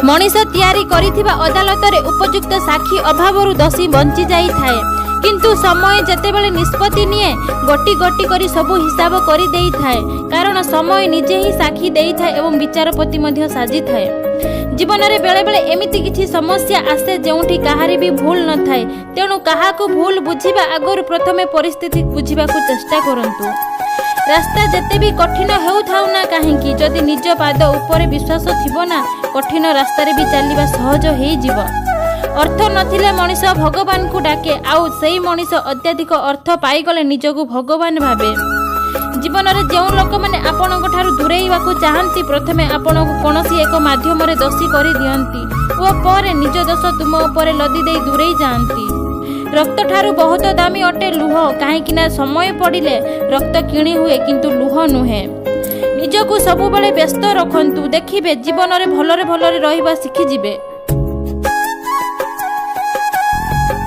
मनीष तैयारी करिथिबा अदालतरे उपयुक्त साक्षी अभावरु दोषी बंची जाई थाए किंतु समय जेतेबेले निष्पत्ति निये गोटी गोटी करी सबु हिसाब करी देई थाए कारण समय निजे ही साक्षी देई थाए एवं विचारपति मध्य साजी थाए। जीवन में बेले बेले एमिति किछि समस्या आसे जेउठी कहारी भी भूल न थाए तेणु काहाकू भूल बुझिबा आगरु प्रथमे परिस्थिति बुझिबाकू चेष्टा करंतु। रास्ता जेते भी कठिन हेउ थाउ ना काहेकि जदि निज पाद ऊपर विश्वास थिबो ना कठिन रास्तारे भी चलिबा सहज हेई जीव। अर्थ नथिले मनीष भगवान को डाके आउ सेई मनीष अत्याधिक अर्थ पाइगले निजकू भगवान भावे। जीवन में जो लोक मैंने आपण दूरेइबाकू चाहती प्रथमे आपण को कौनसी एक माध्यम दोषी कर दियंती और पर निज दोष तुम उपर लदी दे दूरेई जाती। रक्त ठारू बहुत दामी अटे लुह कहीं समय पड़िले रक्त किणी हुए किंतु लुह नुहे। निजकू सबुबले व्यस्त रखंतु देखिबे जीवन में भलरे भलरे रहिबा शिखिजिबे।